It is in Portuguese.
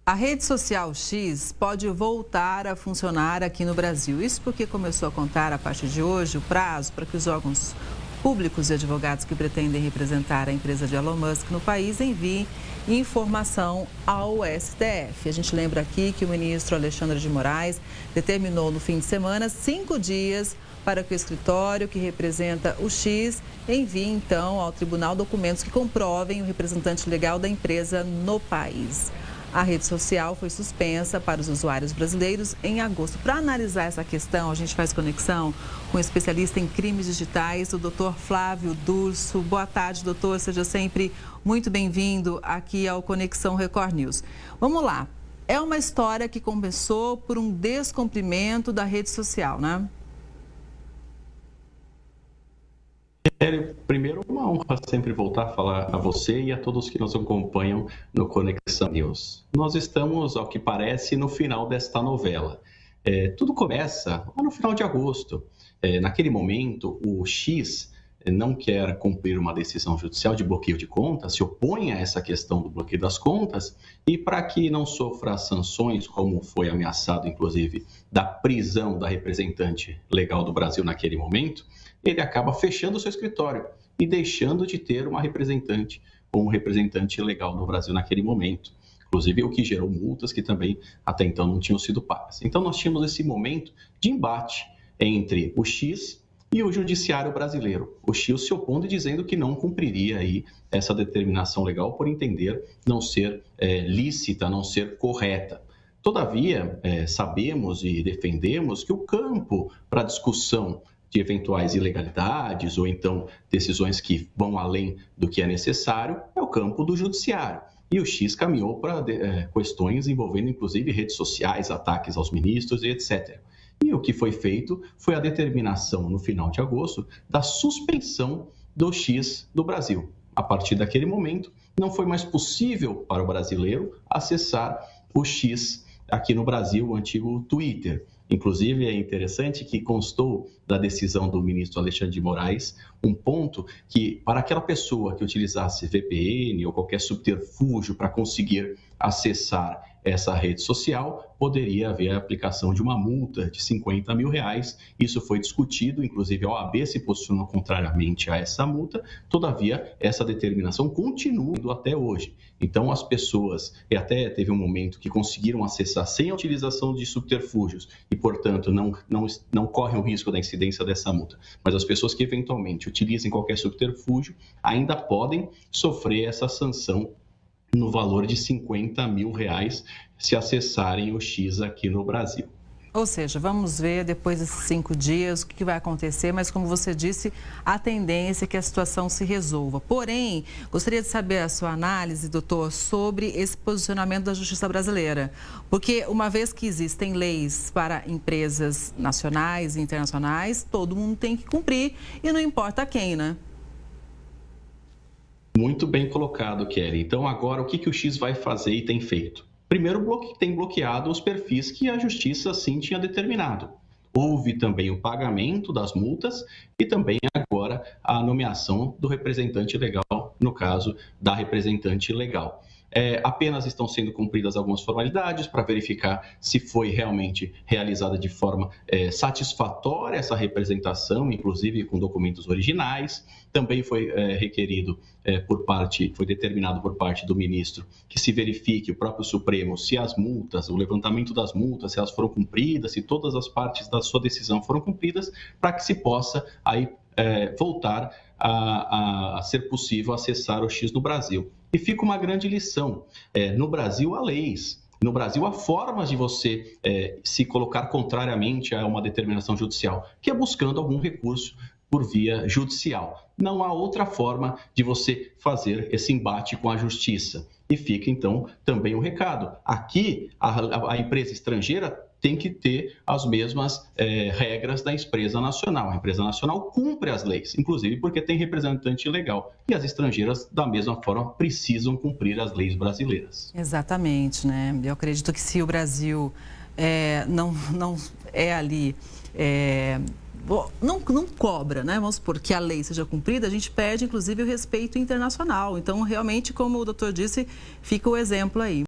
A rede social X pode voltar a funcionar aqui no Brasil. Isso porque começou a contar, a partir de hoje, o prazo para que os órgãos públicos e advogados que pretendem representar a empresa de Elon Musk no país enviem informação ao STF. A gente lembra aqui que o ministro Alexandre de Moraes determinou no fim de semana 5 dias para que o escritório que representa o X envie, então, ao tribunal documentos que comprovem o representante legal da empresa no país. A rede social foi suspensa para os usuários brasileiros em agosto. Para analisar essa questão, a gente faz conexão com o especialista em crimes digitais, o doutor Flávio Durso. Boa tarde, doutor. Seja sempre muito bem-vindo aqui ao Conexão Record News. Vamos lá. É uma história que começou por um descumprimento da rede social, né? Primeiro, uma honra sempre voltar a falar a você e a todos que nos acompanham no Conexão News. Nós estamos, ao que parece, no final desta novela. Tudo começa lá no final de agosto. Naquele momento, o X não quer cumprir uma decisão judicial de bloqueio de contas, se opõe a essa questão do bloqueio das contas e para que não sofra sanções, como foi ameaçado, inclusive, da prisão da representante legal do Brasil naquele momento, ele acaba fechando o seu escritório e deixando de ter uma representante ou um representante legal no Brasil naquele momento. Inclusive, o que gerou multas que também até então não tinham sido pagas. Então, nós tínhamos esse momento de embate entre o X e o judiciário brasileiro. O X se opondo e dizendo que não cumpriria aí essa determinação legal por entender não ser lícita, não ser correta. Todavia, sabemos e defendemos que o campo para discussão de eventuais ilegalidades ou então decisões que vão além do que é necessário é o campo do judiciário. E o X caminhou para questões envolvendo inclusive redes sociais, ataques aos ministros e etc. E o que foi feito foi a determinação no final de agosto da suspensão do X do Brasil. A partir daquele momento, não foi mais possível para o brasileiro acessar o X aqui no Brasil, o antigo Twitter. Inclusive, é interessante que constou da decisão do ministro Alexandre de Moraes um ponto que, para aquela pessoa que utilizasse VPN ou qualquer subterfúgio para conseguir acessar essa rede social, poderia haver a aplicação de uma multa de R$50 mil. Isso foi discutido, inclusive a OAB se posicionou contrariamente a essa multa, todavia essa determinação continua até hoje. Então as pessoas, e até teve um momento que conseguiram acessar sem a utilização de subterfúgios e, portanto, não correm o risco da incidência dessa multa, mas as pessoas que eventualmente utilizem qualquer subterfúgio ainda podem sofrer essa sanção no valor de R$50 mil se acessarem o X aqui no Brasil. Ou seja, vamos ver depois desses 5 dias o que vai acontecer, mas como você disse, a tendência é que a situação se resolva. Porém, gostaria de saber a sua análise, doutor, sobre esse posicionamento da Justiça brasileira. Porque uma vez que existem leis para empresas nacionais e internacionais, todo mundo tem que cumprir e não importa quem, né? Muito bem colocado, Kelly. Então, agora, o que o X vai fazer e tem feito? Primeiro, tem bloqueado os perfis que a Justiça, sim, tinha determinado. Houve também o pagamento das multas e também agora a nomeação do representante legal, no caso da representante legal. Apenas estão sendo cumpridas algumas formalidades para verificar se foi realmente realizada de forma satisfatória essa representação, inclusive com documentos originais. Também foi requerido foi determinado por parte do ministro que se verifique o próprio Supremo se as multas, o levantamento das multas, se elas foram cumpridas, se todas as partes da sua decisão foram cumpridas, para que se possa aí voltar a ser possível acessar o X no Brasil. E fica uma grande lição. No Brasil há leis. No Brasil há formas de você se colocar contrariamente a uma determinação judicial, que é buscando algum recurso por via judicial. Não há outra forma de você fazer esse embate com a justiça. E fica, então, também o recado. Aqui, a empresa estrangeira tem que ter as mesmas regras da empresa nacional. A empresa nacional cumpre as leis, inclusive porque tem representante legal. E as estrangeiras, da mesma forma, precisam cumprir as leis brasileiras. Exatamente, né? Eu acredito que se o Brasil não é ali... Não cobra, né? Vamos supor que a lei seja cumprida, a gente perde, inclusive, o respeito internacional. Então, realmente, como o doutor disse, fica o exemplo aí.